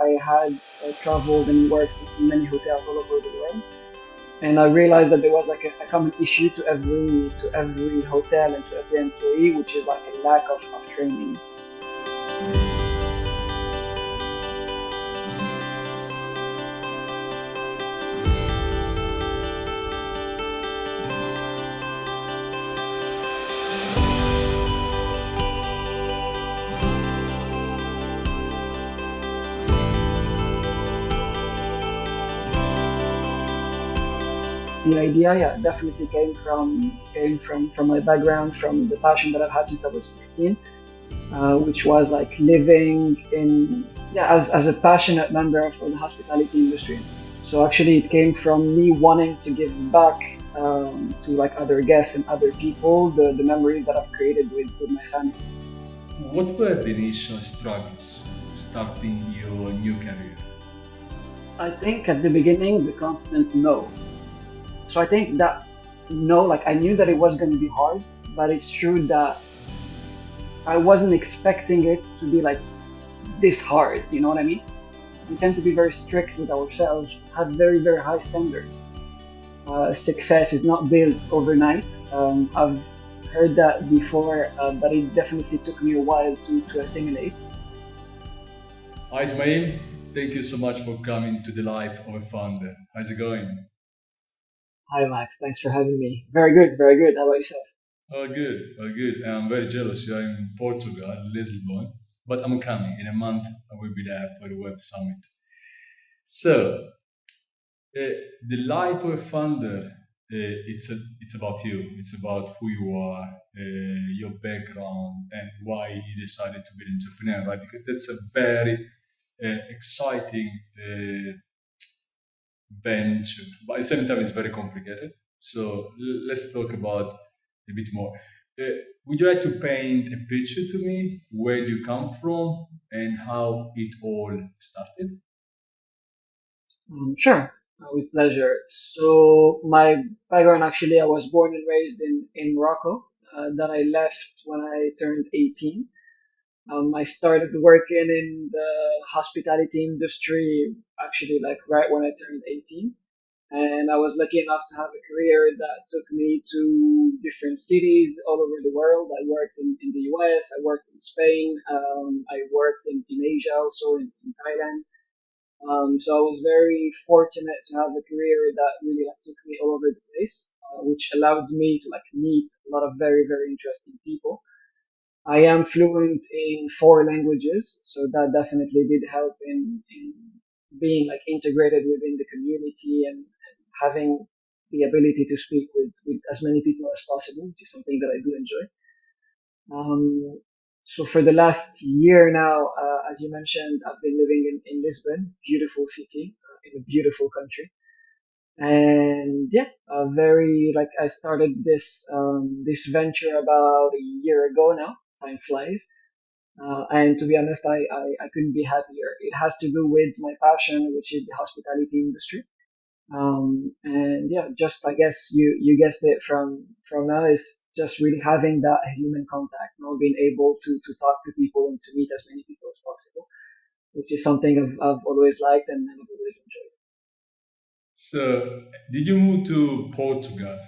I had traveled and worked in many hotels all over the world, and I realized that there was like a common issue to every hotel and to every employee, which is like a lack of training. The idea, yeah, definitely came from my background, from the passion that I've had since I was 16, which was like living in, yeah, as a passionate member for the hospitality industry. So actually, it came from me wanting to give back to like other guests and other people the memories that I've created with my family. What were the initial struggles starting your new career? I think at the beginning, the constant no. So I think that no, like I knew that it was going to be hard, but it's true that I wasn't expecting it to be like this hard. You know what I mean? We tend to be very strict with ourselves, have very, very high standards. Success is not built overnight. I've heard that before, but it definitely took me a while to assimilate. Hi, Ismail. Thank you so much for coming to the life of a founder. How's it going? Hi, Max. Thanks for having me. Very good, very good. How about yourself? Oh, good. Oh, good. I'm very jealous. You're in Portugal, Lisbon, but I'm coming in a month. I will be there for the Web Summit. So, uh, the life of a founder, it's about you. It's about who you are, your background, and why you decided to be an entrepreneur, right? Because that's a very exciting venture, but at the same time, it's very complicated. So let's talk about a bit more. Uh, would you like to paint a picture to me? Where do you come from and how it all started? Sure, with pleasure. So my background, actually, I was born and raised in Morocco. That I left when I turned 18. I started working in the hospitality industry actually like right when I turned 18. And I was lucky enough to have a career that took me to different cities all over the world. I worked in the US, I worked in Spain, I worked in Asia, also in Thailand. So I was very fortunate to have a career that really like, took me all over the place, which allowed me to like meet a lot of very, very interesting people. I am fluent in four languages, so that definitely did help in being like integrated within the community and having the ability to speak with as many people as possible, which is something that I do enjoy. So for the last year now, as you mentioned, I've been living in Lisbon, beautiful city, in a beautiful country. And yeah, very like I started this venture about a year ago now. Time flies. And to be honest, I couldn't be happier. It has to do with my passion, which is the hospitality industry. And yeah, just I guess you guessed it from now is just really having that human contact, being able to talk to people and to meet as many people as possible, which is something I've always liked and I've always enjoyed. So, did you move to Portugal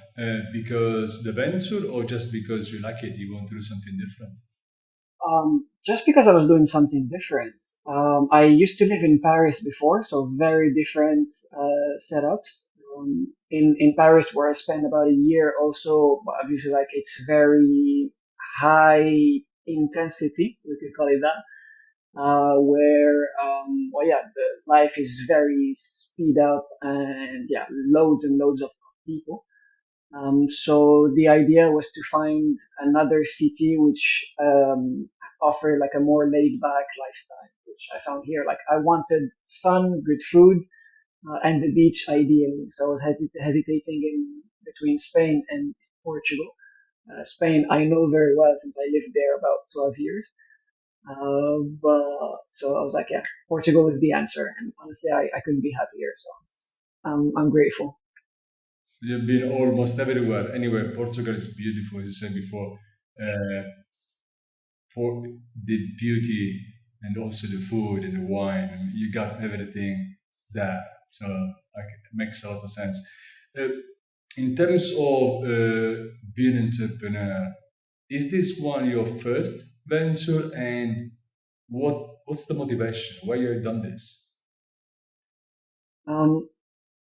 because the venture or just because you like it, you want to do something different? Just because I was doing something different. I used to live in Paris before, so very different setups. In Paris, where I spent about a year, also obviously like it's very high intensity, we could call it that, where well yeah, the life is very speed up and yeah, loads and loads of people. So the idea was to find another city which offered like a more laid back lifestyle, which I found here. Like I wanted sun, good food, and the beach ideally. So I was hesitating in between Spain and Portugal. Spain I know very well since I lived there about 12 years. But so I was like, yeah, Portugal is the answer. And honestly, I couldn't be happier. So I'm grateful. So you've been almost everywhere. Anyway, Portugal is beautiful, as you said before. Uh, for the beauty and also the food and the wine, and you got everything there. So like, it makes a lot of sense. Uh, in terms of being an entrepreneur, is this one your first venture, and what's the motivation? Why you done this? Um,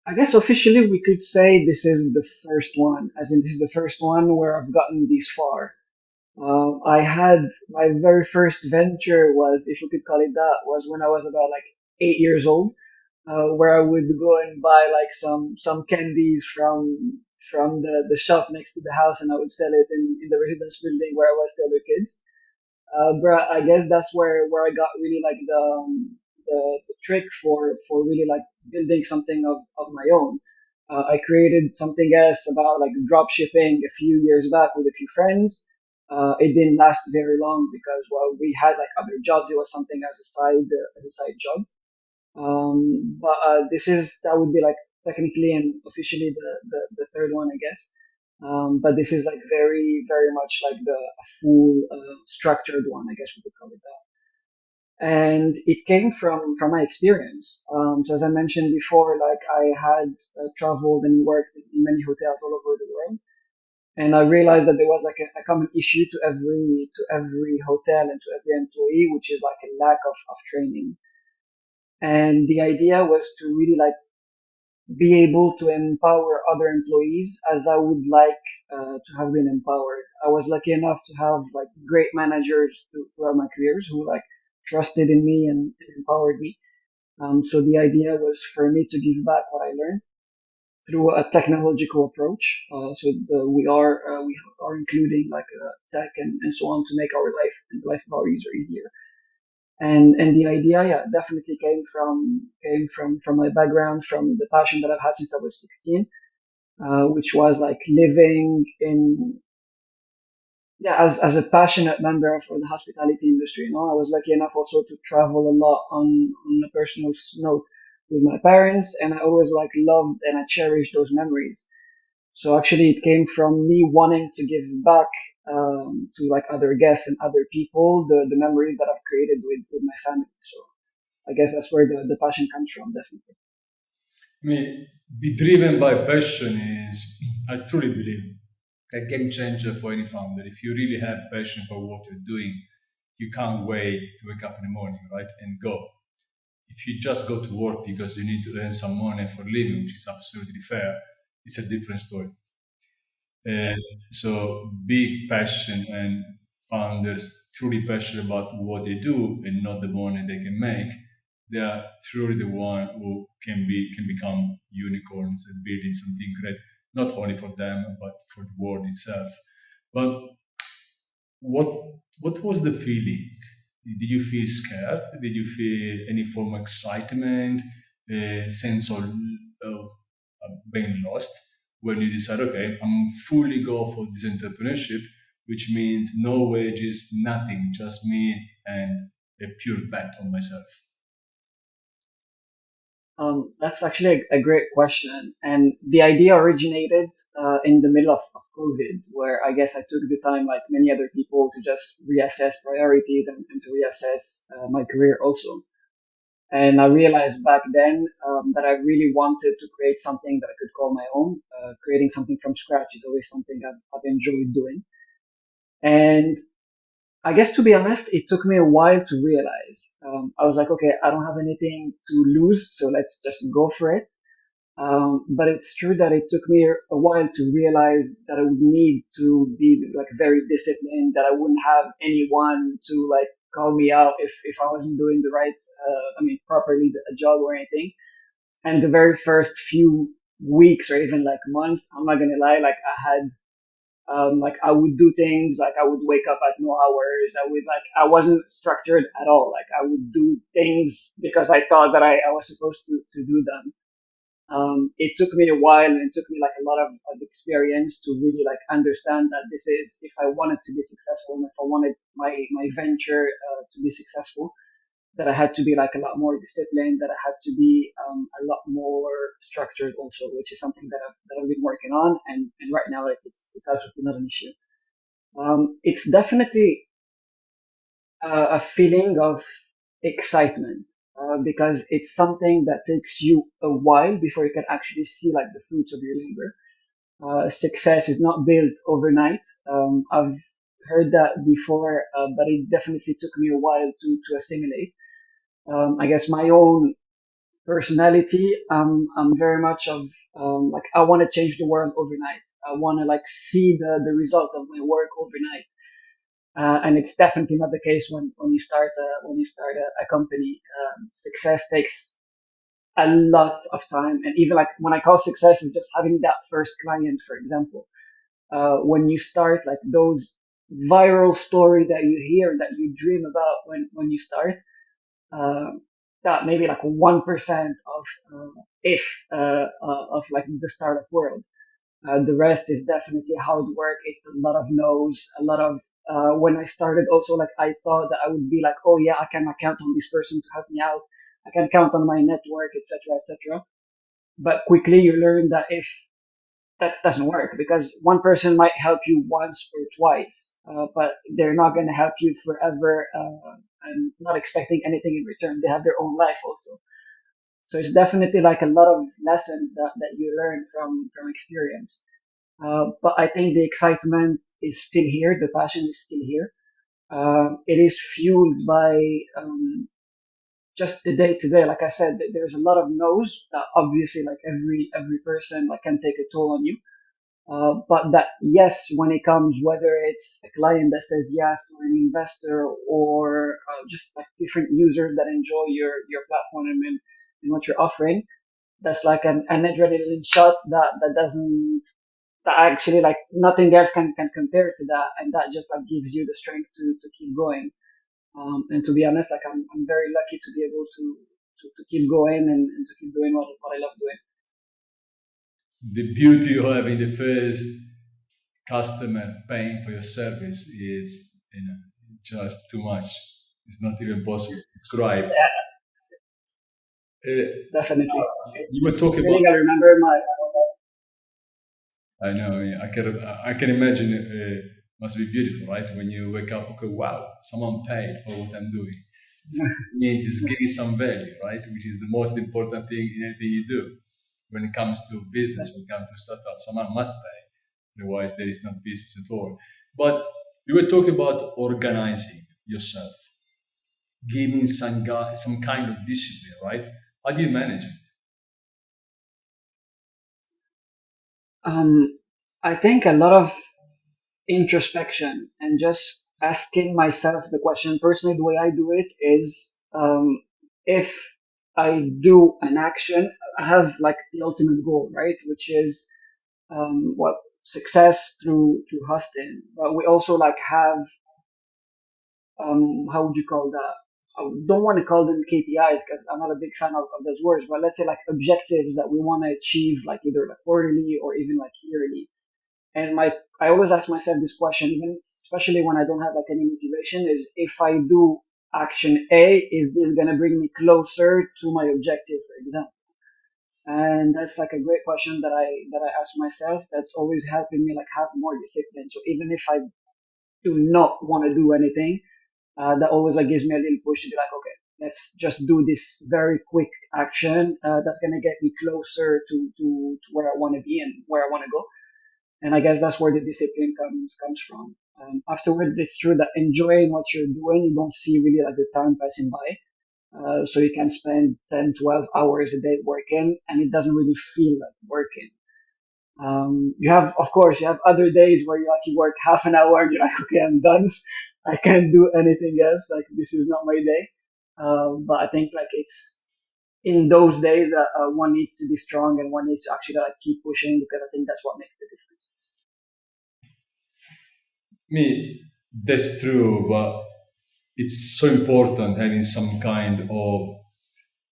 I guess officially we could say this is the first one, as in this is the first one where I've gotten this far. I had my very first venture was, if you could call it that, was when I was about like 8 years old, where I would go and buy like some candies from the shop next to the house, and I would sell it in the residence building where I was to other kids. But I guess that's where I got really like the trick for really like building something of my own. I created something else about like drop shipping a few years back with a few friends. It didn't last very long because well we had like other jobs. It was something as a side job. But this is that would be like technically and officially the third one, I guess. But this is like very much like the a full structured one, I guess we could call it that. And it came from my experience. So as I mentioned before, like I had traveled and worked in many hotels all over the world, and I realized that there was like a common issue to every hotel and to every employee, which is like a lack of training. And the idea was to really like be able to empower other employees as I would like to have been empowered. I was lucky enough to have like great managers throughout my careers who like trusted in me and empowered me. So the idea was for me to give back what I learned through a technological approach. We are including like tech and so on to make our life and the life of our user easier. And the idea, yeah, definitely came from my background, from the passion that I've had since I was 16, which was like living in, yeah, as a passionate member for the hospitality industry. You know, I was lucky enough also to travel a lot on a personal note with my parents, and I always like loved and I cherished those memories. So actually, it came from me wanting to give back to like other guests and other people the memories that I've created with my family. So I guess that's where the passion comes from, definitely. I mean, be driven by passion is, I truly believe, a game changer for any founder. If you really have passion for what you're doing, you can't wait to wake up in the morning, right, and go. If you just go to work because you need to earn some money for living, which is absolutely fair, it's a different story. And so, big passion and founders truly passionate about what they do and not the money they can make. They are truly the one who can become unicorns and building something great, not only for them but for the world itself. But what what was the feeling? Did you feel scared? Did you feel any form of excitement, sense of being lost when you decide, okay, I'm fully go for this entrepreneurship, which means no wages, nothing, just me and a pure bet on myself. That's actually a great question. And the idea originated in the middle of COVID, where I guess I took the time, like many other people, to just reassess priorities and to reassess my career also. And I realized back then that I really wanted to create something that I could call my own. Creating something from scratch is always something I've enjoyed doing. And I guess to be honest, it took me a while to realize. I was like, okay, I don't have anything to lose, so let's just go for it. But it's true that it took me a while to realize that I would need to be like very disciplined, that I wouldn't have anyone to like call me out if I wasn't doing the right, properly a job or anything. And the very first few weeks or even like months, I'm not gonna lie, like I had like I would do things like I would wake up at no hours. I wasn't structured at all. Like I would do things because I thought that I was supposed to do them. It took me a while and it took me like a lot of experience to really like understand that this is if I wanted to be successful and if I wanted my venture to be successful, that I had to be like a lot more disciplined, that I had to be a lot more structured also, which is something that I've been working on, and right now like, it's absolutely not an issue. It's definitely a feeling of excitement, because it's something that takes you a while before you can actually see like the fruits of your labor. Success is not built overnight. I've heard that before, but it definitely took me a while to assimilate. I guess my own personality, I'm very much of like I want to change the world overnight. I want to like see the result of my work overnight. And it's definitely not the case when you start a company. Success takes a lot of time, and even like when I call success is just having that first client, for example. When you start, like those viral story that you hear that you dream about when you start, uh, that maybe like 1% of if of like the startup world. The rest is definitely hard work. It's a lot of no's, a lot of when I started also like I thought that I would be like, oh yeah, I can count on this person to help me out. I can count on my network, etc., etc. But quickly you learn that if that doesn't work because one person might help you once or twice, but they're not going to help you forever, and not expecting anything in return. They have their own life also. So it's definitely like a lot of lessons that you learn from experience. But I think the excitement is still here. The passion is still here. It is fueled by just the day to day. Like I said, there's a lot of no's. Obviously, like every person like can take a toll on you. But that yes, when it comes, whether it's a client that says yes, or an investor, or just like different users that enjoy your platform and what you're offering, that's like an adrenaline shot that doesn't that actually like nothing else can compare to that, and that just like gives you the strength to keep going. And to be honest, like I'm very lucky to be able to keep going and to keep doing what I love doing. The beauty of having the first customer paying for your service is, just too much. It's not even possible to describe. Yeah, Uh, definitely. you were It's talking really about. gotta remember my I know. I can imagine. Must be beautiful, right? When you wake up, okay, wow, someone paid for what I'm doing. It means it's giving some value, right? Which is the most important thing in anything you do. When it comes to business, when it comes to startup, someone must pay. Otherwise, there is no business at all. But you were talking about organizing yourself, giving some kind of discipline, right? How do you manage it? um I think a lot of introspection and just asking myself the question. Personally, the way I do it is, if I do an action, I have like the ultimate goal, right? Which is what success through Hosstinn. But we also like have how would you call that? I don't want to call them KPIs because I'm not a big fan of those words, but let's say like objectives that we want to achieve, like either like quarterly or even like yearly. And I always ask myself this question, even especially when I don't have like any motivation, is if I do action A, is this gonna bring me closer to my objective, for example? And that's like a great question that I ask myself. That's always helping me like have more discipline. So even if I do not want to do anything, that always like gives me a little push to be like, okay, let's just do this very quick action that's gonna get me closer to where I want to be and where I want to go. And I guess that's where the discipline comes from. Afterwards, it's true that enjoying what you're doing, you don't see really like the time passing by. So you can spend 10, 12 hours a day working, and it doesn't really feel like working. You have, of course, you have other days where you actually work half an hour and you're like, okay, I'm done. I can't do anything else. Like this is not my day. But I think like it's in those days that one needs to be strong and one needs to actually like keep pushing because I think that's what makes the difference. Me, that's true, but it's so important having some kind of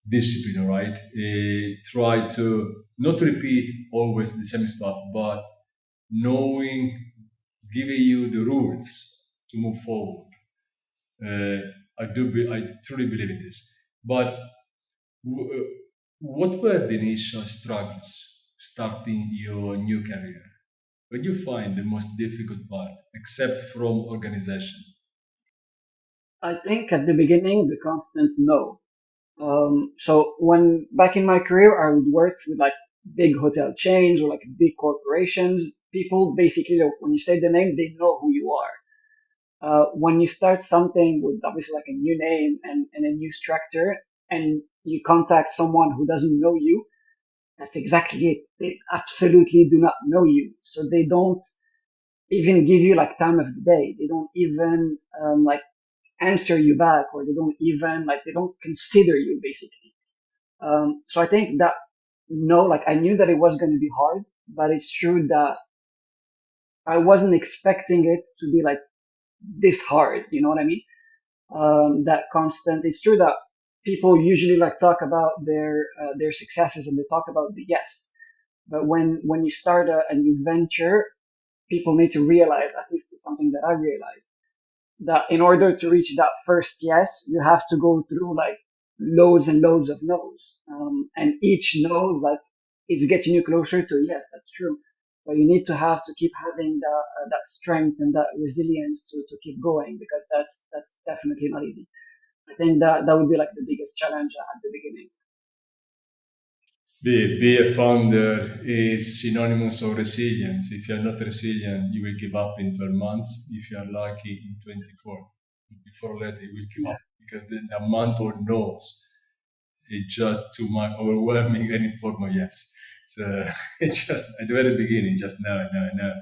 discipline, right? Try to not repeat always the same stuff, but knowing, giving you the rules to move forward. Uh, I truly believe in this. But w- uh, what were the initial struggles starting your new career? What do you find the most difficult part, except from organization? I think at the beginning, the constant no. So when back in my career, I would work with like big hotel chains or like big corporations. People basically, when you say the name, they know who you are. When you start something with obviously like a new name and a new structure, and you contact someone who doesn't know you, that's exactly it. They absolutely do not know you, so they don't even give you like time of the day. They don't even like answer you back, or they don't even like they don't consider you basically. So I think that no, like I knew that it was going to be hard, but it's true that I wasn't expecting it to be like this hard. You know what I mean? That constant. It's true that people usually like talk about their successes and they talk about the yes, but when you start a new venture, people need to realize. At least it's something that I realized that in order to reach that first yes, you have to go through like loads and loads of no's. And each no, like, is getting you closer to a yes, that's true. But you need to have to keep having that strength and that resilience to keep going because that's definitely not easy. I think that would be like the biggest challenge at the beginning. Be a founder is synonymous of resilience. If you're not resilient, you will give up in 12 months. If you're lucky, in 24. Before or later, you will give Yeah, up because the amount of no's is just too much overwhelming any form of yes. So it's just at the very beginning, just no, no, no.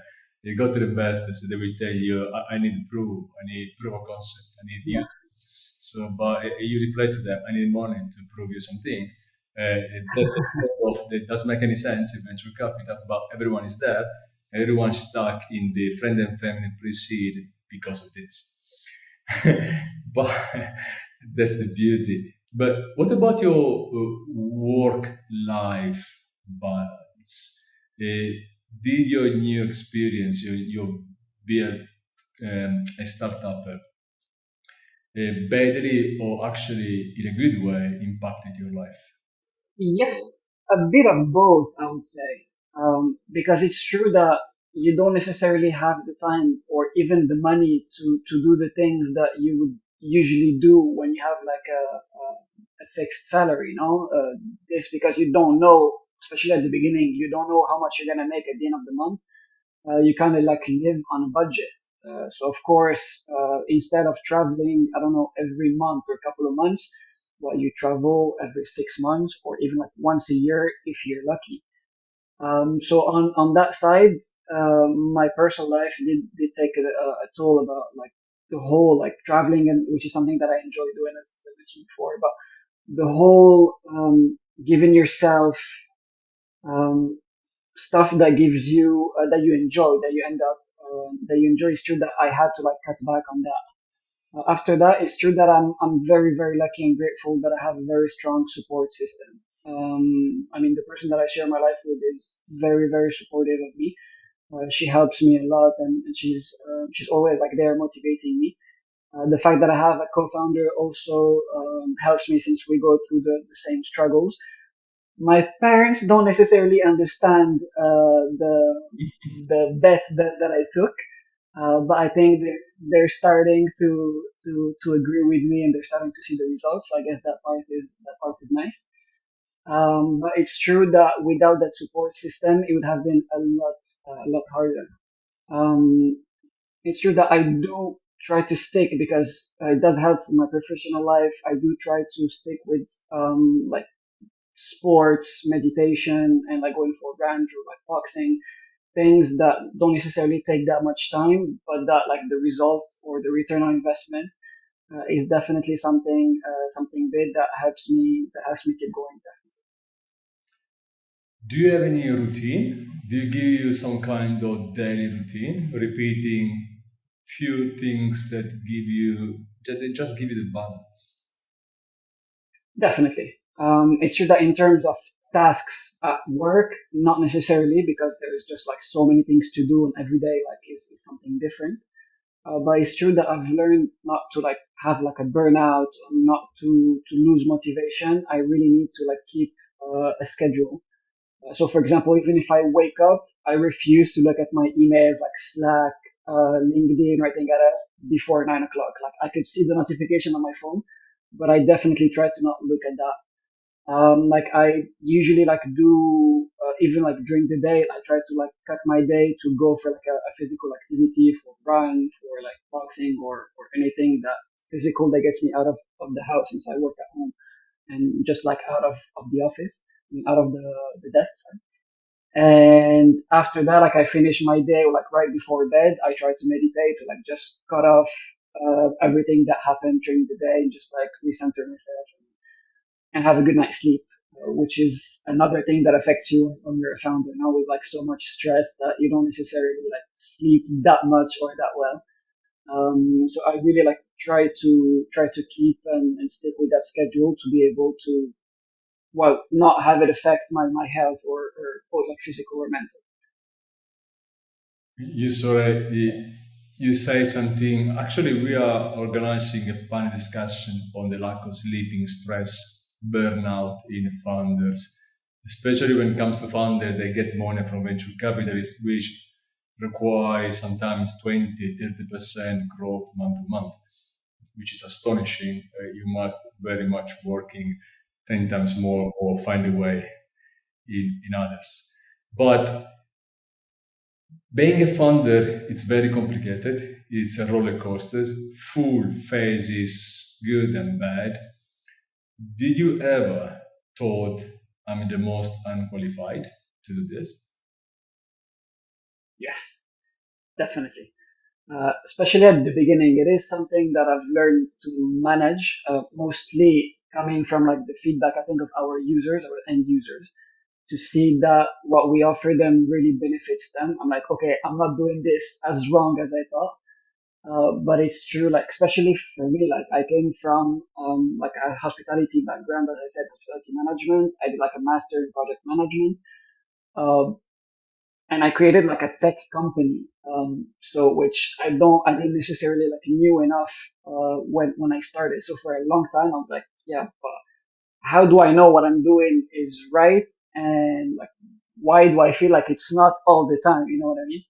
You go to the best, so they will tell you, I need proof, I need proof of concept, I need yeah, use. So, but you reply to them, I need money to prove you something. That's a trade-off that doesn't make any sense in venture capital, but everyone is there. Everyone's stuck in the friend and family pre-seed because of this. But that's the beauty. But what about your work-life balance? Did your new experience, your be a startup, badly or actually in a good way impacted your life? yes, a bit of both, I would say. Because it's true that you don't necessarily have the time or even the money to do the things that you would usually do when you have like a fixed salary, you know? This because you don't know, especially at the beginning, you don't know how much you're gonna make at the end of the month. You kind of like live on a budget. So of course, instead of traveling, I don't know, every month or a couple of months, well, you travel every 6 months or even like once a year if you're lucky. So on that side, my personal life did take a toll about like the whole like traveling, and which is something that I enjoy doing as I mentioned before, but the whole giving yourself um, stuff that gives you that you enjoy, that you end up that you enjoy. It's true that I had to like cut back on that. After that, it's true that I'm very very lucky and grateful that I have a very strong support system. I mean, the person that I share my life with is very very supportive of me. She helps me a lot, and she's always like there motivating me. The fact that I have a co-founder also helps me since we go through the same struggles. My parents don't necessarily understand the bet that I took, but I think they're starting to agree with me and they're starting to see the results. So I guess that part is nice. But it's true that without that support system, it would have been a lot harder. Um, it's true that I do try to stick because it does help in my professional life. I do try to stick with like sports, meditation, and like going for runs or like boxing, things that don't necessarily take that much time, but that like the results or the return on investment is definitely something big that helps me keep going. Do you have any routine? Do you give you some kind of daily routine, repeating few things that give you that they just give you the balance? Definitely. It's true that in terms of tasks at work, not necessarily because there's just like so many things to do and every day like is something different. But it's true that I've learned not to like have like a burnout, not to lose motivation. I really need to like keep a schedule. So for example, even if I wake up, I refuse to look at my emails like Slack. LinkedIn or anything before 9 o'clock. Like I could see the notification on my phone, but I definitely try to not look at that. Like I usually like do even like during the day, I try to like cut my day to go for like a physical activity, for run, for like boxing or anything that physical that gets me out of the house since I work at home and just like out of the office, out of the desk. Sorry. And after that, like I finish my day like right before bed, I try to meditate to like just cut off everything that happened during the day and just like recenter myself and have a good night's sleep, which is another thing that affects you when you're a founder now with like so much stress that you don't necessarily like sleep that much or that well. So I really like try to keep and stick with that schedule to be able to well not have it affect my health or both like physical or mental. You sorry, you say something. Actually, we are organizing a panel discussion on the lack of sleeping, stress, burnout in founders, especially when it comes to founders. They get money from venture capitalists, which require sometimes 20, 30% growth month to month, which is astonishing. You must very much working 10 times more or find a way in others. But being a founder, it's very complicated. It's a roller coaster, full phases, good and bad. Did you ever thought I'm the most unqualified to do this? Yes, definitely. Especially at the beginning, it is something that I've learned to manage, mostly coming from like the feedback I think of our users or end users to see that what we offer them really benefits them. I'm like, okay, I'm not doing this as wrong as I thought. But it's true, like, especially for me, like, I came from, like a hospitality background, as I said, hospitality management. I did like a master in project management. Uh, and I created like a tech company. So which I didn't necessarily like knew enough, when I started. So for a long time, I was like, yeah, but how do I know what I'm doing is right? And like, why do I feel like it's not all the time? You know what I mean?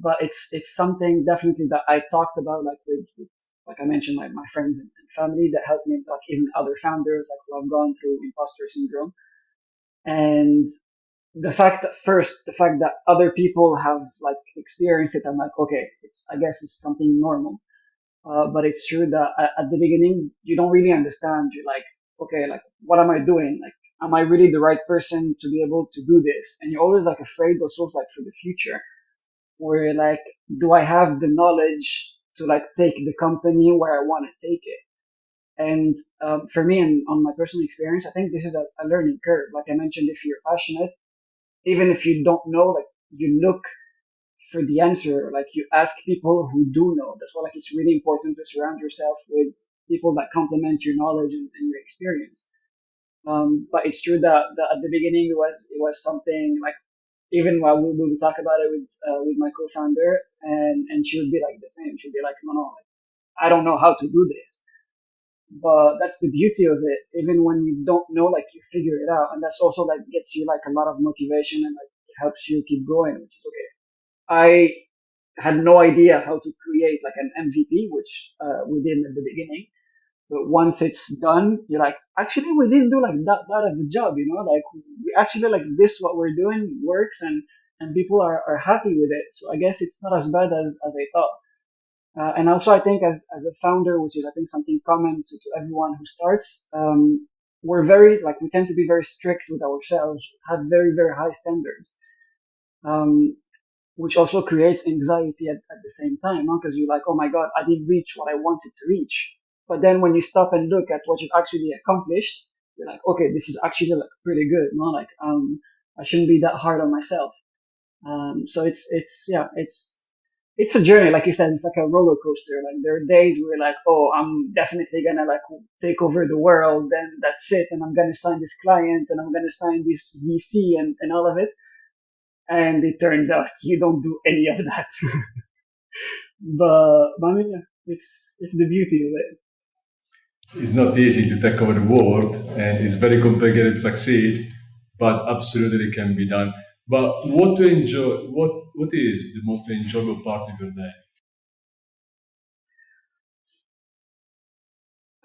But it's something definitely that I talked about like with like I mentioned my friends and family that helped me like even other founders like who have gone through imposter syndrome and the fact that other people have like experienced it. I'm like, okay, it's I guess it's something normal. But it's true that at the beginning you don't really understand. You're like, okay, like what am I doing? Like, am I really the right person to be able to do this? And you're always like afraid also like for the future where like, do I have the knowledge to like take the company where I want to take it? And for me, and on my personal experience, I think this is a learning curve. Like I mentioned, if you're passionate, even if you don't know, like you look for the answer, like you ask people who do know. That's why like it's really important to surround yourself with people that complement your knowledge and your experience. But it's true that at the beginning it was something like even while we would talk about it with my co-founder, and she would be like the same. She'd be like, no, no, like, I don't know how to do this. But that's the beauty of it. Even when you don't know, like you figure it out, and that's also like gets you like a lot of motivation and like helps you keep going. Which is okay. I had no idea how to create like an MVP, which we did at the beginning. But once it's done, you're like, actually, we didn't do like that bad of a job, you know? Like, we actually like this, what we're doing works and people are happy with it. So I guess it's not as bad as I thought. And also I think as a founder, which is I think something common to everyone who starts, we're very, like, we tend to be very strict with ourselves, have very, very high standards. Um, which also creates anxiety at the same time, because you're like, oh my god, I didn't reach what I wanted to reach. But then when you stop and look at what you've actually accomplished, you're like, okay, this is actually like pretty good. Like, I shouldn't be that hard on myself. So it's yeah, it's a journey, like you said. It's like a roller coaster. Like there are days where you're like, oh, I'm definitely gonna like take over the world, and that's it, and I'm gonna sign this client, and I'm gonna sign this VC, and all of it, and it turns out you don't do any of that. But I mean, yeah, it's the beauty of it. It's not easy to take over the world, and it's very complicated to succeed, but absolutely can be done. But what to enjoy? What is the most enjoyable part of your day?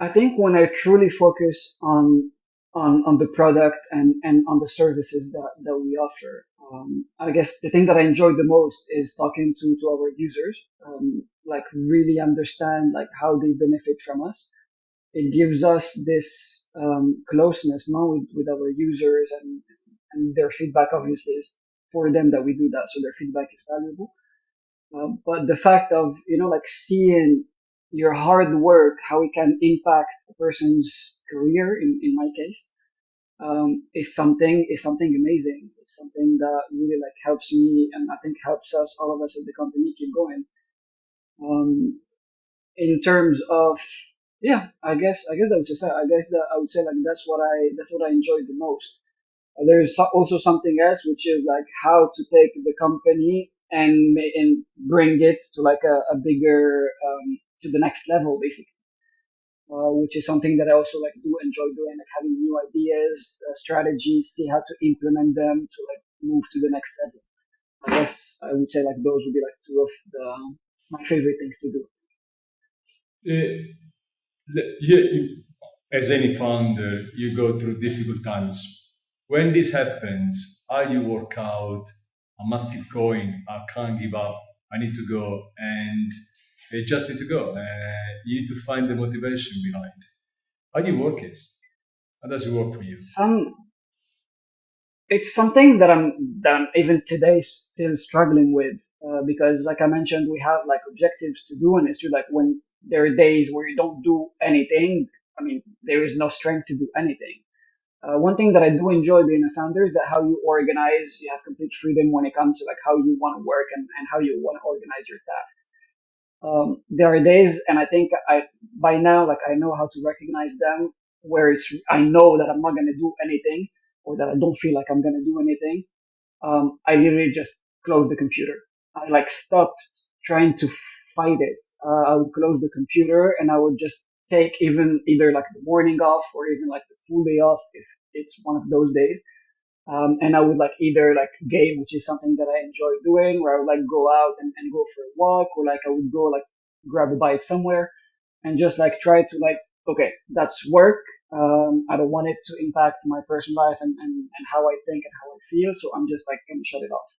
I think when I truly focus on the product and on the services that we offer, I guess the thing that I enjoy the most is talking to our users, like really understand like how they benefit from us. It gives us this closeness, no, with our users, and their feedback obviously is for them that we do that, so their feedback is valuable. But the fact of, like seeing your hard work, how it can impact a person's career, in my case, is something amazing. It's something that really like helps me, and I think helps us, all of us at the company, keep going. Um, in terms of, yeah, I guess that's just it. I guess that I would say like that's what I enjoy the most. There's also something else, which is like how to take the company and bring it to like a bigger, to the next level, basically. Which is something that I also like do enjoy doing, like having new ideas, strategies, see how to implement them to like move to the next level. I guess I would say like those would be like two of my favorite things to do. Uh, as any founder, you go through difficult times. When this happens, how you work out? I must keep going. I can't give up. I need to go, and you just need to go. You need to find the motivation behind. How do you work it? How does it work for you? Some It's something that I'm even today still struggling with, because like I mentioned, we have like objectives to do, and it's true like when there are days where you don't do anything, I mean there is no strength to do anything. One thing that I do enjoy being a founder is that how you organize, you have complete freedom when it comes to like how you want to work, and how you want to organize your tasks. There are days, and I think by now, like I know how to recognize them, where I know that I'm not going to do anything, or that I don't feel like I'm going to do anything. I literally just close the computer. I like stopped trying to fight it. I would close the computer, and I would just take even either like the morning off, or even like the full day off if it's one of those days. And I would like either like game, which is something that I enjoy doing, where I would like go out and go for a walk, or like I would go like grab a bite somewhere, and just like try to like, okay, that's work. I don't want it to impact my personal life, and how I think and how I feel. So I'm just like gonna shut it off.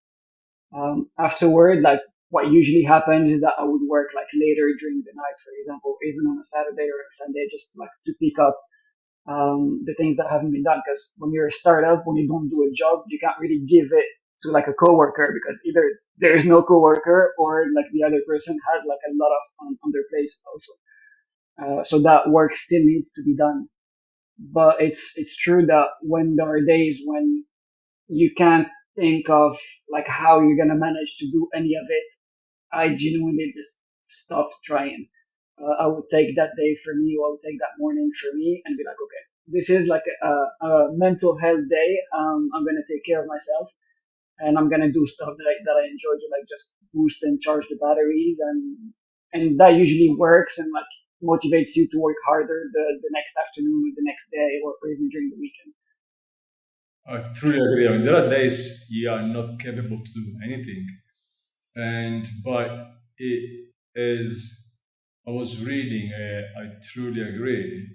Afterward, like what usually happens is that I would work like later during the night, for example, even on a Saturday or a Sunday, just like to pick up the things that haven't been done. Because when you're a startup, when you don't do a job, you can't really give it to like a coworker, because either there is no coworker, or like the other person has like a lot of on their plate also. So that work still needs to be done. But it's true that when there are days when you can't think of like how you're gonna manage to do any of it, I genuinely just stopped trying. I would take that day for me, or I would take that morning for me, and be like, okay, this is like a mental health day. I'm gonna take care of myself, and I'm gonna do stuff that I enjoy to like just boost and charge the batteries, and that usually works, and like motivates you to work harder the next afternoon, or the next day, or even during the weekend. I truly agree. I mean, there are days you are not capable to do anything, and but it is. I was reading. I truly agree.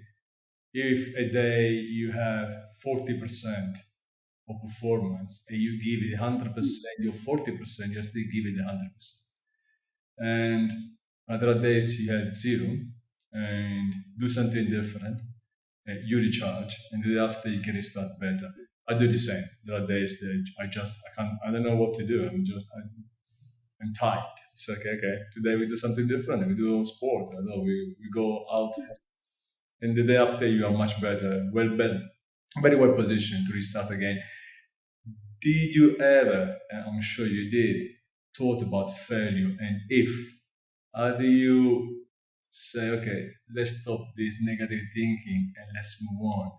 If a day you have 40% of performance and you give it 100%, you're 40%, you still give it 100%. And other days you had zero and do something different, you recharge, and the day after you can start better. I do the same. There are days that I can't, I don't know what to do. I'm tired. It's like, okay, today we do something different. We do sport. I don't know, we go out. And the day after you are much better, very well positioned to restart again. Did you ever, and I'm sure you did, thought about failure? And if, how do you say, okay, let's stop this negative thinking and let's move on?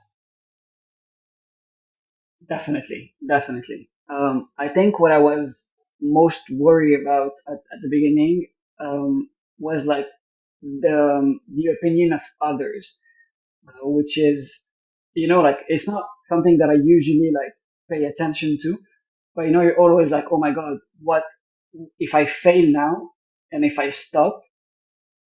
Definitely, definitely. I think what I was most worried about at the beginning, was like the opinion of others, which is, like it's not something that I usually like pay attention to. but you're always like, oh my God, what if I fail now and if I stop?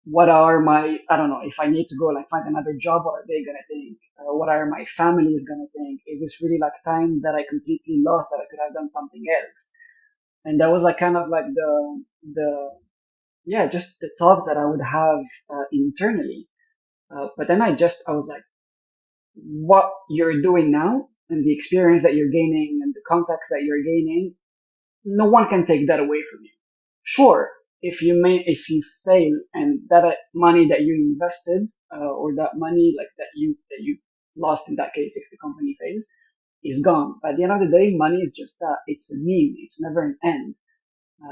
What are my, I don't know, if I need to go like find another job, what are they gonna think? What are my families gonna think? Is this really like time that I completely lost that I could have done something else? And that was like kind of like the, yeah, just the talk that I would have internally. But then I was like, what you're doing now and the experience that you're gaining and the contacts that you're gaining, no one can take that away from you. Sure, if you fail and that money that you invested, or that money like that you lost in that case if the company fails is gone. At the end of the day, money is just that. It's a mean. It's never an end.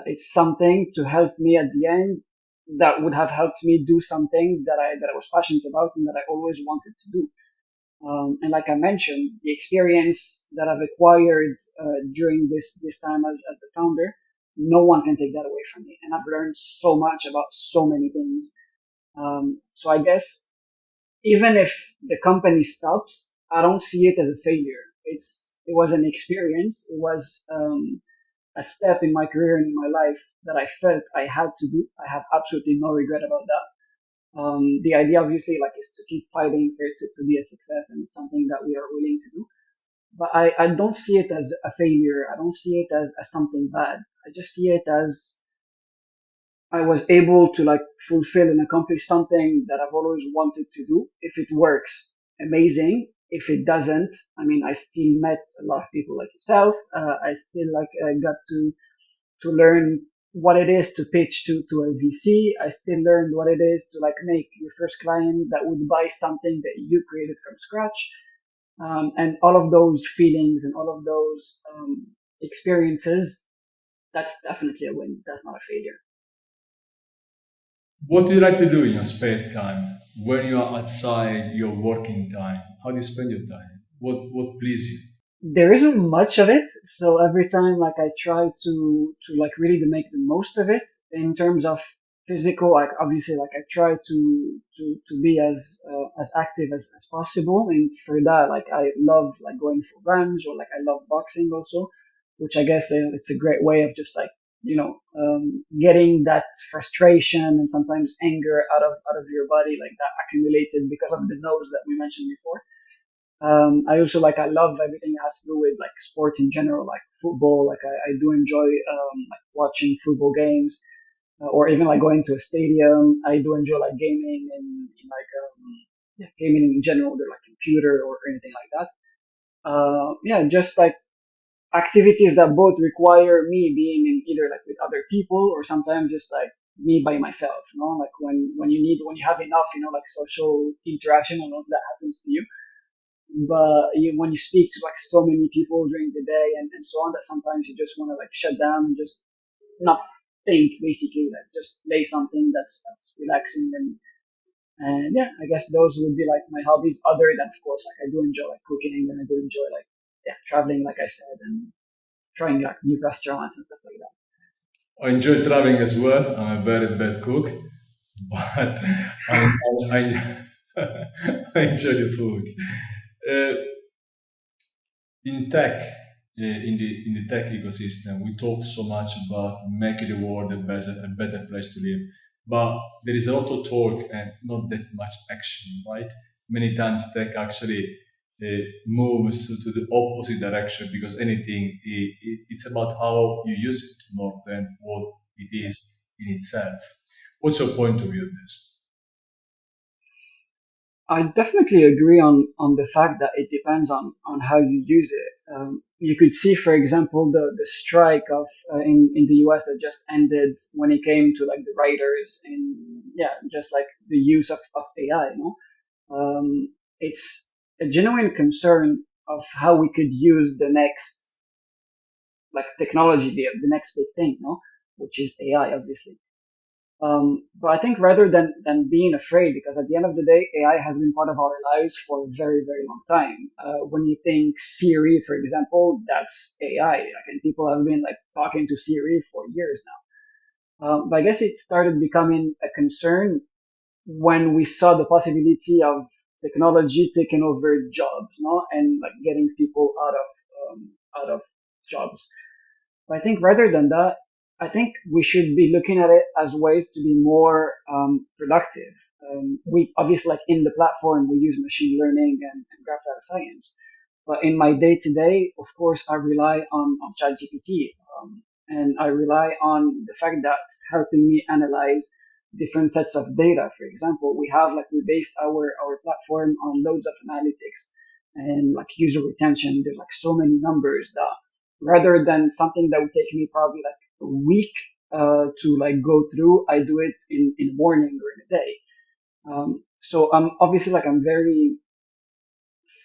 It's something to help me at the end that would have helped me do something that I was passionate about and that I always wanted to do. And like I mentioned, the experience that I've acquired during this time as the founder, no one can take that away from me. And I've learned so much about so many things. So I guess even if the company stops, I don't see it as a failure. It was an experience. It was a step in my career and in my life that I felt I had to do. I have absolutely no regret about that. The idea obviously like is to keep fighting for it to be a success and it's something that we are willing to do. But I don't see it as a failure. I don't see it as something bad. I just see it as I was able to like fulfill and accomplish something that I've always wanted to do. If it works, amazing. If it doesn't, I mean, I still met a lot of people like yourself. I still like got to learn what it is to pitch to a VC. I still learned what it is to like make your first client that would buy something that you created from scratch. And all of those feelings and all of those experiences, that's definitely a win. That's not a failure. What do you like to do in your spare time when you are outside your working time? How do you spend your time? What pleases you? There isn't much of it, so every time like I try to like really to make the most of it in terms of physical. Like obviously like I try to be as active as possible, and for that like I love like going for runs, or like I love boxing also, which I guess it's a great way of just like getting that frustration and sometimes anger out of your body, like that accumulated because of the nose that we mentioned before. I also like I love everything that has to do with like sports in general, like football. Like I do enjoy like watching football games, or even like going to a stadium. I do enjoy like gaming and like yeah, gaming in general, whether like computer or anything like that. Yeah, just like activities that both require me being in either like with other people or sometimes just like me by myself. Like when you have enough, like social interaction and all that happens to you, but when you speak to like so many people during the day and so on, that sometimes you just want to like shut down and just not think, basically, like just play something that's relaxing. And yeah, I guess those would be like my hobbies, other than of course like I do enjoy like cooking, and I do enjoy like yeah, traveling, like I said, and trying like new restaurants and stuff like that. I enjoy traveling as well. I'm a very bad cook, but I I enjoy the food. Uh, in tech, in the tech ecosystem, we talk so much about making the world a better place to live, but there is a lot of talk and not that much action, right? Many times tech actually moves to the opposite direction because anything it's about how you use it more than what it is in itself. What's your point of view on this? I definitely agree on the fact that it depends on how you use it. You could see, for example, the strike of in the US that just ended when it came to like the writers and yeah, just like the use of AI. It's a genuine concern of how we could use the next like technology, the next big thing, which is AI, obviously. But I think rather than being afraid, because at the end of the day, AI has been part of our lives for a very, very long time. When you think Siri, for example, that's AI. Like, and people have been like talking to Siri for years now. But I guess it started becoming a concern when we saw the possibility of technology taking over jobs, and like getting people out of jobs. But I think rather than that, I think we should be looking at it as ways to be more productive. We obviously, like in the platform, we use machine learning and graph data science. But in my day to day, of course, I rely on ChatGPT, and I rely on the fact that it's helping me analyze different sets of data. For example, we based our platform on loads of analytics and like user retention. There's like so many numbers that rather than something that would take me probably like a week to like go through, I do it in a morning or in a day. So I'm obviously like I'm very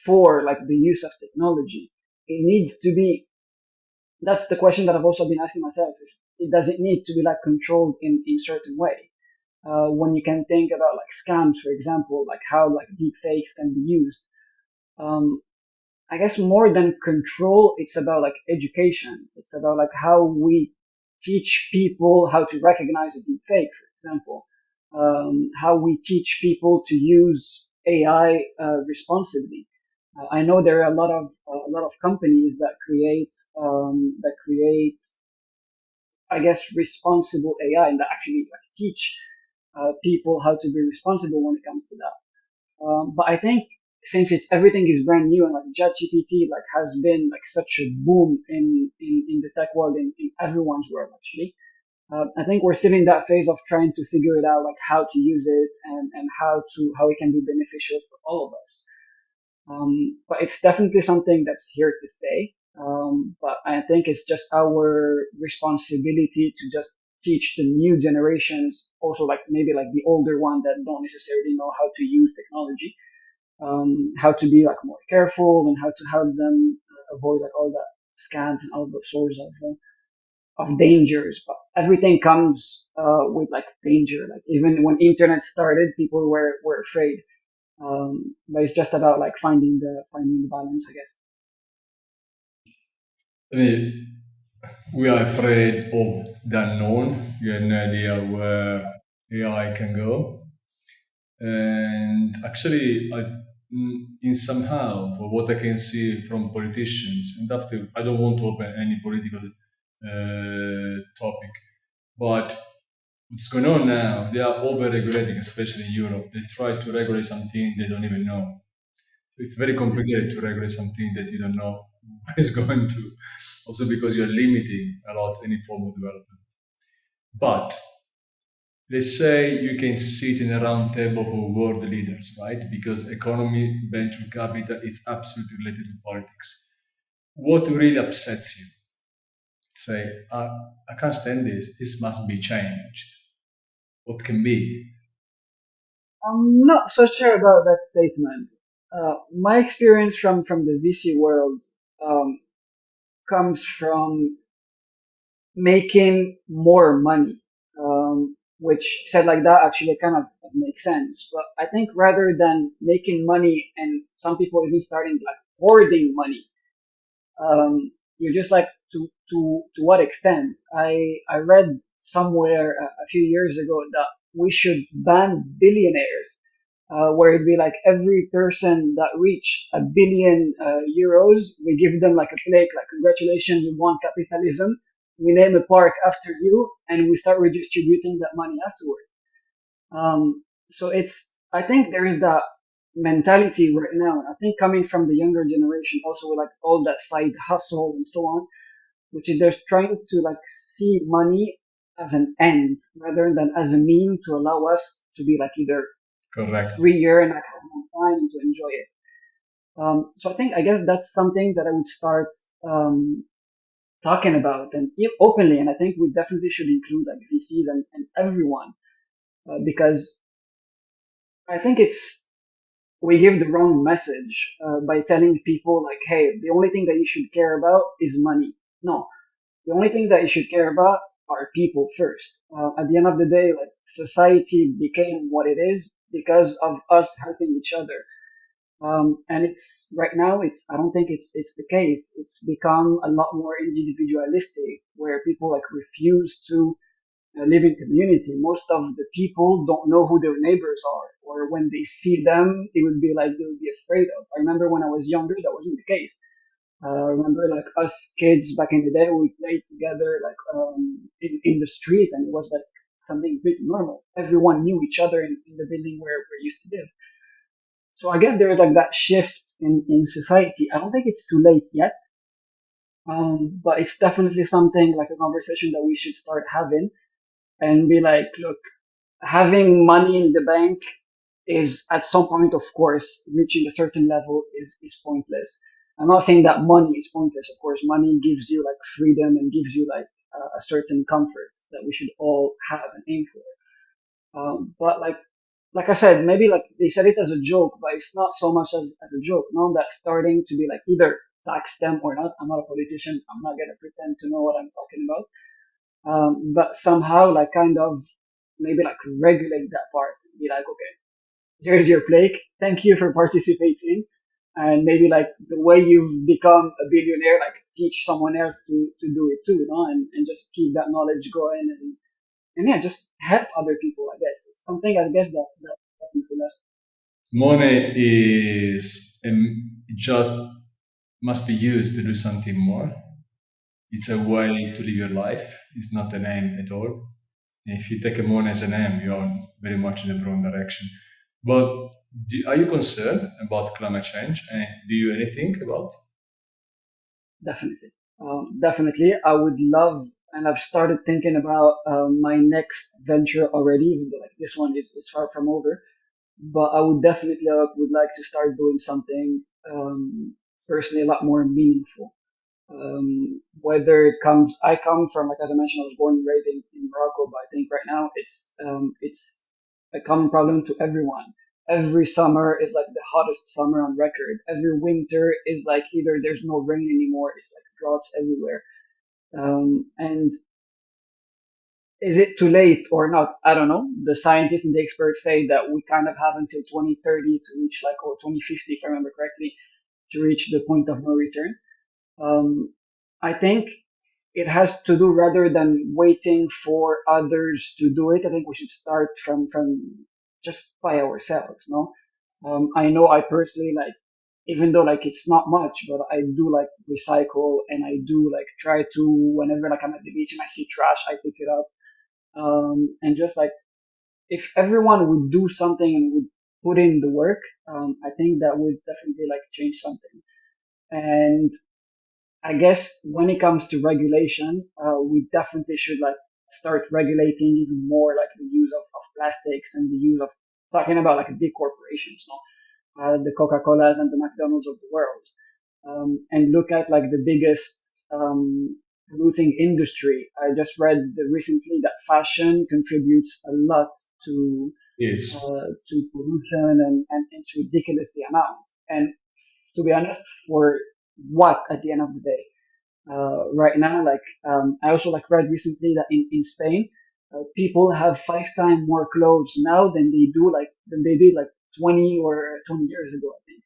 for like the use of technology. It needs to be. That's the question that I've also been asking myself. It doesn't need to be like controlled in certain way. When you can think about like scams, for example, like how like deep fakes can be used. Um, I guess more than control, it's about like education. It's about like how we teach people how to recognize a deep fake, for example. How we teach people to use AI responsibly. I know there are a lot of companies that create, I guess, responsible AI and that actually like teach people how to be responsible when it comes to that. But I think since it's everything is brand new and like ChatGPT like has been like such a boom in the tech world in everyone's world actually. I think we're still in that phase of trying to figure it out like how to use it and how it can be beneficial for all of us. But it's definitely something that's here to stay. But I think it's just our responsibility to just teach the new generations, also like maybe like the older one that don't necessarily know how to use technology, how to be like more careful and how to help them avoid like all the scams and all the sorts of dangers. But everything comes with like danger. Like even when internet started, people were afraid. But it's just about like finding the balance, I guess. I mean, we are afraid of the unknown. We have no idea where AI can go. And actually, in somehow, for what I can see from politicians, and after I don't want to open any political topic, but what's going on now? They are over-regulating, especially in Europe. They try to regulate something they don't even know. So it's very complicated to regulate something that you don't know what is going to. Also because you're limiting a lot any form of development. But let's say you can sit in a round table of world leaders, right? Because economy, venture capital, is absolutely related to politics. What really upsets you? Say, I can't stand this. This must be changed. What can be? I'm not so sure about that statement. My experience from the VC world um, comes from making more money, which said like that actually kind of makes sense. But I think rather than making money and some people even starting like hoarding money, you're just like to what extent? I read somewhere a few years ago that we should ban billionaires, where it'd be like every person that reach a billion euros, we give them like a plaque, like congratulations, you won capitalism. We name a park after you, and we start redistributing that money afterward. So I think there is that mentality right now. And I think coming from the younger generation, also with like all that side hustle and so on, which is they're trying to like see money as an end rather than as a mean to allow us to be like either Correct. freer and like have more time and to enjoy it. So I guess that's something that I would start talking about and openly, and I think we definitely should include like VCs and everyone because I think we give the wrong message by telling people like, hey, the only thing that you should care about is money. No, the only thing that you should care about are people first. At the end of the day, like society became what it is because of us helping each other. And it's right now, I don't think it's the case. It's become a lot more individualistic where people like refuse to live in community. Most of the people don't know who their neighbors are, or when they see them, it would be like they would be afraid of. I remember when I was younger, that wasn't the case. I remember like us kids back in the day, we played together like in the street, and it was like something pretty normal. Everyone knew each other in the building where we used to live. So again, there's like that shift in society. I don't think it's too late yet, but it's definitely something like a conversation that we should start having and be like, look, having money in the bank is at some point, of course, reaching a certain level is pointless. I'm not saying that money is pointless. Of course, money gives you like freedom and gives you like a certain comfort that we should all have and aim for. But like I said, maybe like they said it as a joke, but it's not so much as a joke. Now that's starting to be like either tax them or not. I'm not a politician. I'm not gonna pretend to know what I'm talking about. But somehow like kind of maybe like regulate that part. Be like, okay, here's your plate. Thank you for participating. And maybe like the way you've become a billionaire, like teach someone else to do it too, you know, and just keep that knowledge going and yeah, just help other people, I guess. It's something I guess that people less. Money is just must be used to do something more. It's a way to live your life. It's not an aim at all. If you take a money as an aim, you're very much in the wrong direction. But are you concerned about climate change? And do you anything about? Definitely. Definitely. I would love, and I've started thinking about my next venture already, even though like this one is far from over. But I would definitely would like to start doing something personally a lot more meaningful. Whether it comes, I come from like as I mentioned, I was born and raised in Morocco, but I think right now it's a common problem to everyone. Every summer is like the hottest summer on record. Every winter is like either there's no rain anymore, it's like droughts everywhere. And is it too late or not? I don't know. The scientists and the experts say that we kind of have until 2030 to reach like, or 2050, if I remember correctly, to reach the point of no return. Um, I think it has to do rather than waiting for others to do it. I think we should start from just by ourselves, no? I know I personally like, even though like it's not much, but I do like recycle and I do like try to, whenever like I'm at the beach and I see trash, I pick it up. And just like if everyone would do something and would put in the work, I think that would definitely like change something. And I guess when it comes to regulation, we definitely should like start regulating even more like the use of plastics and the use of talking about like big corporations, no? The Coca-Colas and the McDonald's of the world, and look at like the biggest polluting industry. I just read recently that fashion contributes a lot to Yes. pollution and it's ridiculous the amount. And to be honest, for what at the end of the day? Right now, like I also like read recently that in Spain, people have 5 times more clothes now than they did like 20 or 20 years ago, I think,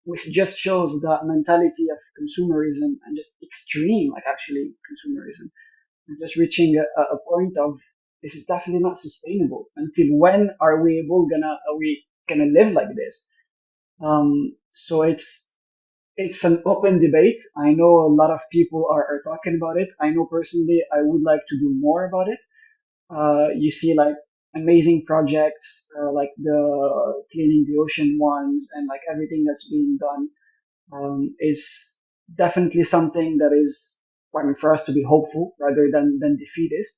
which just shows that mentality of consumerism and just extreme, like actually consumerism, and just reaching a point of this is definitely not sustainable. Until when are we gonna live like this? So it's an open debate. I know a lot of people are talking about it. I know personally I would like to do more about it. You see like amazing projects like the cleaning the ocean ones and like everything that's being done is definitely something that is, I mean, for us to be hopeful rather than defeatist.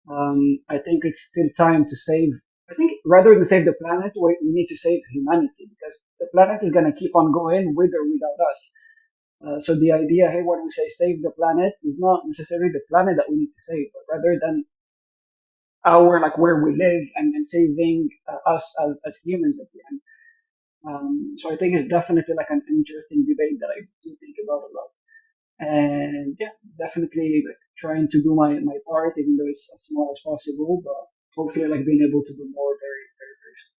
I think it's still time to save. I think rather than save the planet, we need to save humanity because the planet is going to keep on going with or without us. So the idea, hey, when we say save the planet, is not necessarily the planet that we need to save, but rather than our like where we live and saving us as humans at the end. So I think it's definitely like an interesting debate that I do think about a lot. And yeah, definitely like trying to do my part, even though it's as small as possible, but hopefully like being able to do more very, very, very soon.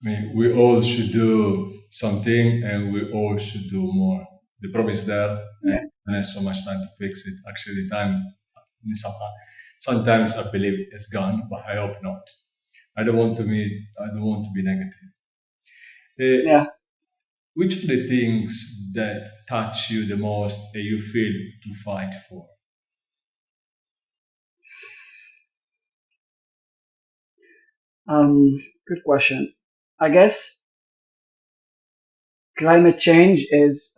I mean, we all should do something and we all should do more. The problem is there and Yeah, there's so much time to fix it. Actually, the time somehow, sometimes I believe it's gone, but I hope not. I don't want to be negative. Uh, yeah. which are the things that touch you the most and you feel to fight for? Um, Good question. I guess climate change is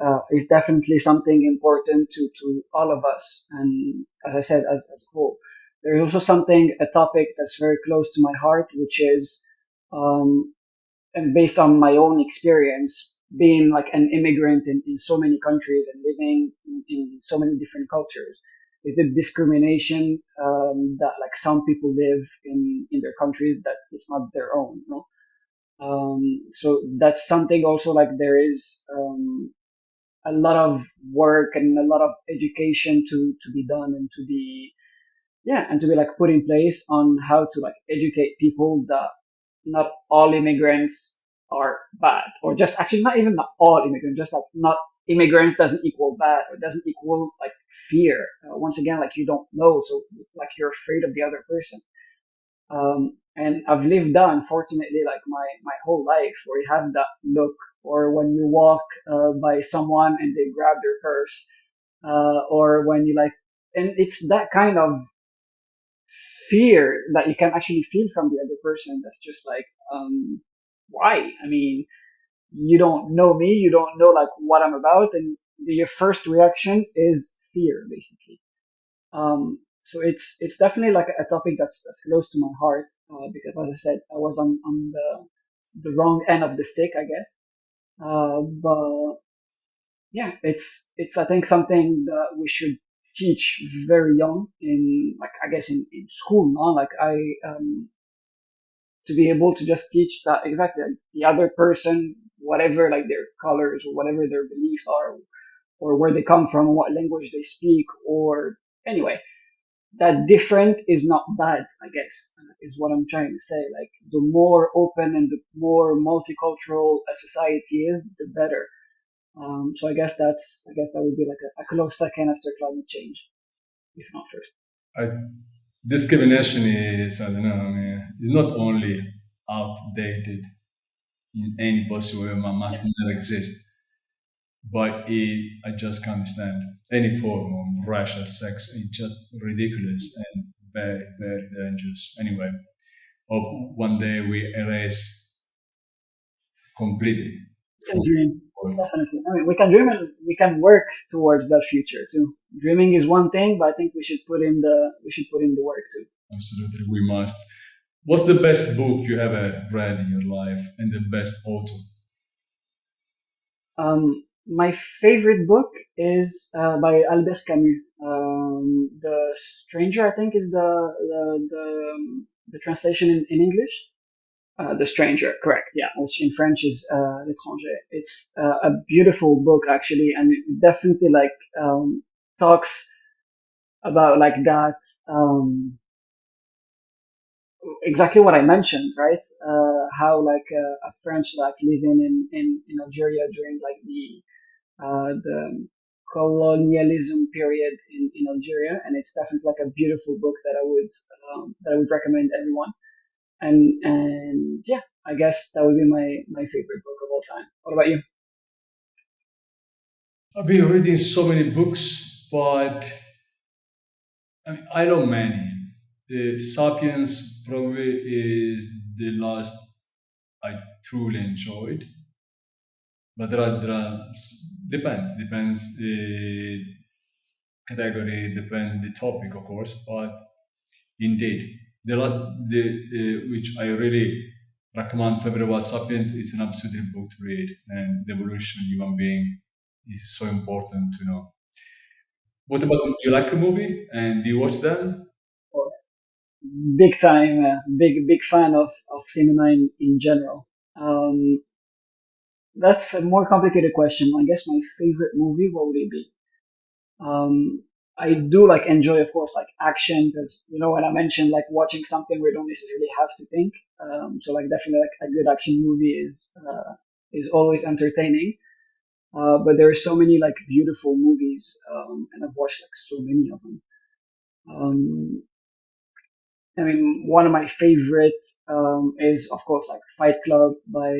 definitely something important to all of us, and as I said, as a whole. There's also a topic that's very close to my heart, which is, um, and based on my own experience, being like an immigrant in so many countries and living in so many different cultures, is the discrimination that like some people live in their countries that is not their own. No? So that's something also like there is a lot of work and a lot of education to be done and to be and to be like put in place on how to like educate people that not all immigrants are bad, or just actually not even not all immigrants, just like not immigrants doesn't equal bad or doesn't equal like fear. Once again, like you don't know, so like you're afraid of the other person. And I've lived that unfortunately like my whole life where you have that look, or when you walk by someone and they grab their purse, or when you like, and it's that kind of fear that you can actually feel from the other person. That's just like, why? I mean, you don't know me, you don't know like what I'm about, and your first reaction is fear, basically. So it's definitely like a topic that's close to my heart, because as I said, I was on the wrong end of the stick, I guess. But yeah, it's I think something that we should teach very young in like I guess in school, no? Like to be able to just teach that exactly like, the other person, whatever like their colors or whatever their beliefs are, or where they come from, what language they speak, or anyway, that different is not bad, I guess, is what I'm trying to say. Like, the more open and the more multicultural a society is, the better. So I guess that would be like a close second after climate change, if not first. I, discrimination is, I don't know, I mean, it's not only outdated in any possible way, must Yes. not exist, but I just can't stand any form of racial sex. It's just ridiculous and very, very dangerous. Anyway, hope one day we erase completely We can from dream, the world. definitely. I mean, we can dream and we can work towards that future too. Dreaming is one thing, but I think we should put in the work too. Absolutely, we must. What's the best book you ever read in your life and the best author? My favorite book is by Albert Camus. The Stranger, I think, is the translation in English. The Stranger, correct? Yeah, which in French is L'étranger. It's a beautiful book actually, and it definitely like talks about like that. Exactly what I mentioned, right? How like a French like living in Algeria during like the colonialism period in Algeria, and it's definitely like a beautiful book that I would recommend everyone. And yeah, I guess that would be my favorite book of all time. What about you? I've been reading so many books, but I mean, I know many. Sapiens probably is the last I truly enjoyed, but depends category, depend the topic, of course. But indeed, the last the which I really recommend to everyone, Sapiens is an absolute book to read, and the evolution of human being is so important to know. What about you? Like a movie and do you watch them? Or big time, big fan of cinema in general. Um, that's a more complicated question. I guess my favorite movie, what would it be? Um, I do like enjoy, of course, like action because you know when I mentioned like watching something where you don't necessarily have to think. So like definitely like a good action movie is always entertaining. But there are so many like beautiful movies, and I've watched like so many of them. Um, I mean, one of my favorite is of course like Fight Club by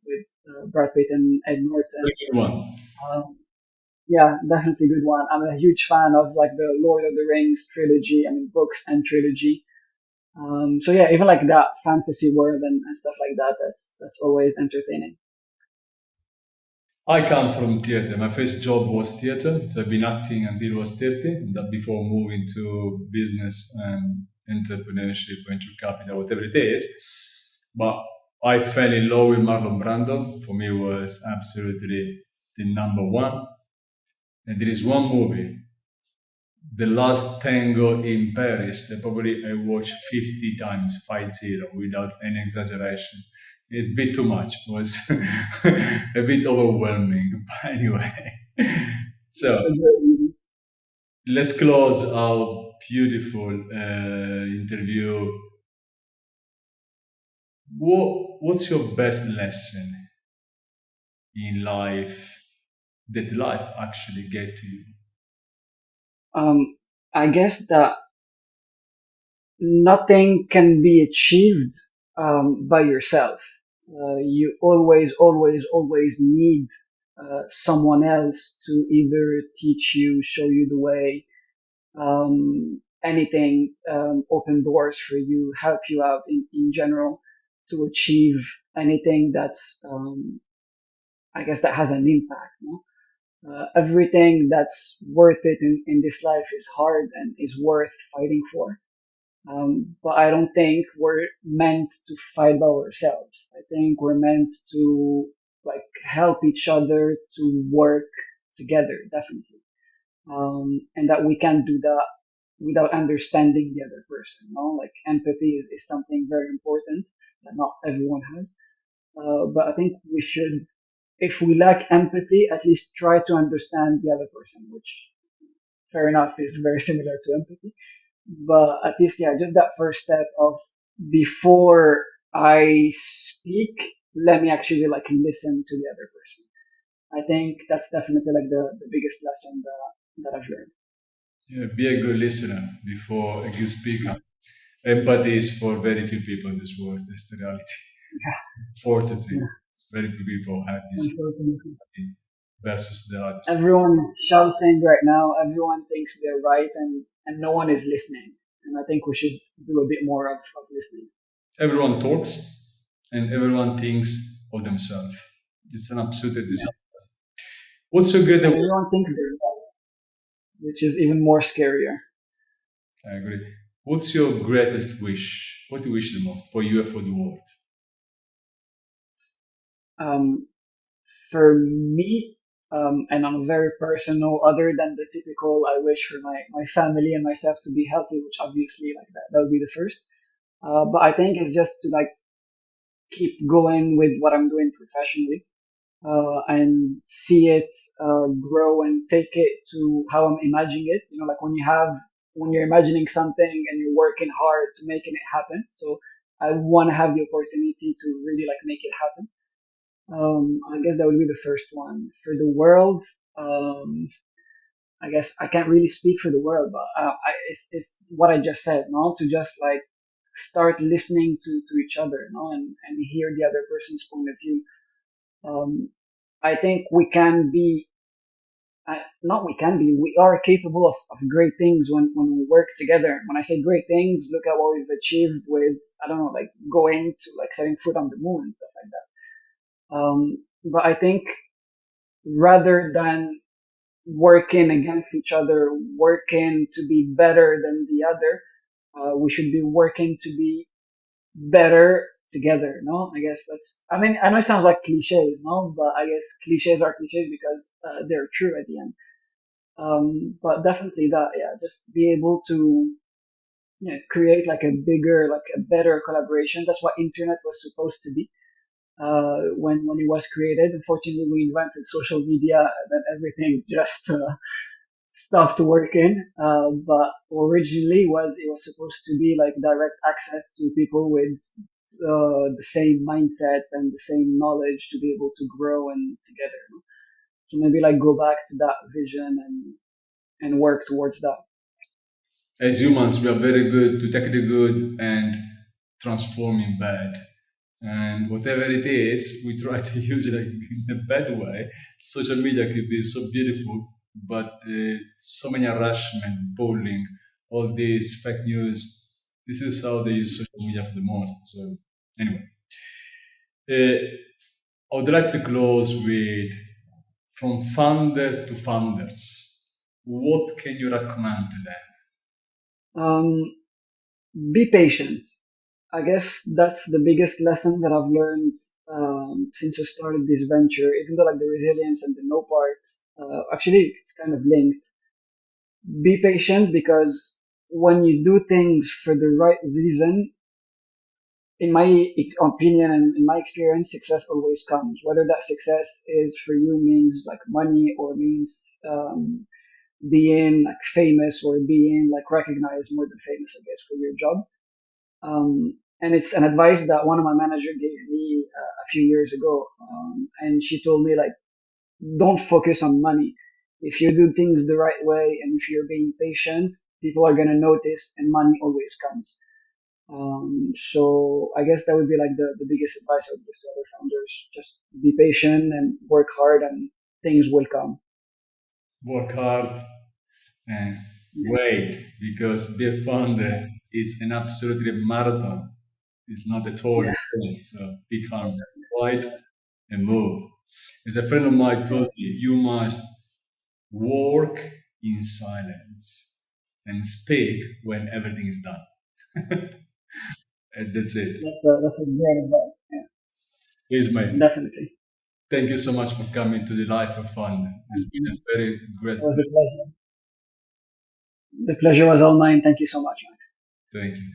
with Brad Pitt and Ed Norton. Very good one. Yeah, definitely a good one. I'm a huge fan of like the Lord of the Rings trilogy. I mean, books and trilogy. So yeah, even like that fantasy world and stuff like that. That's always entertaining. I come from theater. My first job was theater. So I've been acting until I was 30, and that before moving to business and entrepreneurship, venture capital, whatever it is. But I fell in love with Marlon Brando. For me, it was absolutely the number one. And there is one movie, The Last Tango in Paris, that probably I watched 50 times, 50, without any exaggeration. It's a bit too much. It was a bit overwhelming. But anyway, so It's a great movie. let's close our beautiful interview. What's your best lesson in life that life actually get to you? I guess that nothing can be achieved by yourself. You always need someone else to either teach you, show you the way, anything, open doors for you, help you out in general to achieve anything that's, I guess, that has an impact. No? Everything that's worth it in this life is hard and is worth fighting for. But I don't think we're meant to fight by ourselves. I think we're meant to like help each other to work together, definitely. And that we can do that without understanding the other person. No, like empathy is something very important that not everyone has. But I think we should, if we lack empathy, at least try to understand the other person, which fair enough is very similar to empathy. But at least, yeah, just that first step of before I speak, let me actually like listen to the other person. I think that's definitely like the biggest lesson that I've learned. Yeah, be a good listener before a good speaker. Yeah, Empathy is for very few people in this world. That's the reality. yeah, Fortitude. Very few people have this unfortunately. empathy versus the others. Everyone shouting right now, everyone thinks they're right and no one is listening. And I think we should do a bit more of listening. Everyone talks and everyone thinks of themselves. It's an absolute Yeah. disaster. What's so good And about everyone thinks they're right, which is even more scarier. I agree. What's your greatest wish? What do you wish the most for you and for the world? Um, for me, and on a very personal, other than the typical, I wish for my family and myself to be healthy, which obviously like that would be the first. But I think it's just to like keep going with what I'm doing professionally, and see it grow and take it to how I'm imagining it. You know, like when you're imagining something and you're working hard to making it happen. So I want to have the opportunity to really like make it happen. I guess that would be the first one. For the world, um, I guess I can't really speak for the world, but it's what I just said, no? To just like start listening to each other, no? And hear the other person's point of view. Um, I think we can be, not we can be, we are capable of great things when we work together. When I say great things, look at what we've achieved with, I don't know, like going to like setting foot on the moon and stuff like that. But I think rather than working against each other, working to be better than the other, we should be working to be better together. No, I guess that's. I mean, I know it sounds like cliches, no, but I guess cliches are cliches because they're true at the end. But definitely that, yeah, just be able to create like a bigger, like a better collaboration. That's what internet was supposed to be when it was created. Unfortunately, we invented social media, and then everything just stopped working. But originally it was supposed to be like direct access to people with the same mindset and the same knowledge to be able to grow and together. So maybe like go back to that vision and work towards that. As humans, we are very good to take the good and transform in bad. and whatever it is, we try to use it like in a bad way. Social media could be so beautiful, but so many harassment, bullying, all these fake news. This is how they use social media for the most. So anyway, I would like to close with from founder to founders. What can you recommend to them? Um, be patient. I guess that's the biggest lesson that I've learned since I started this venture. Even though like the resilience and the no part, actually it's kind of linked. Be patient because when you do things for the right reason, in my opinion and in my experience, success always comes. Whether that success is for you means like money or means being like famous or being like recognized more than famous, I guess, for your job. And it's an advice that one of my manager gave me a few years ago. And she told me like, don't focus on money. If you do things the right way and if you're being patient, people are gonna notice, and money always comes. So I guess that would be like the biggest advice I would give to other founders. Just be patient and work hard and things will come. Work hard and Yeah. wait, because be a founder is an absolutely marathon. It's not at all a Yeah. sprint. So be calm, quiet, and move. As a friend of mine Yeah. told me, you must work in silence and speak when everything is done. And that's it. That's a great advice. Yeah. Ismail, Definitely. thank you so much for coming to the Life of Fun. It's Thank been you. a very great It was a pleasure. The pleasure was all mine. Thank you so much, Max. Thank you.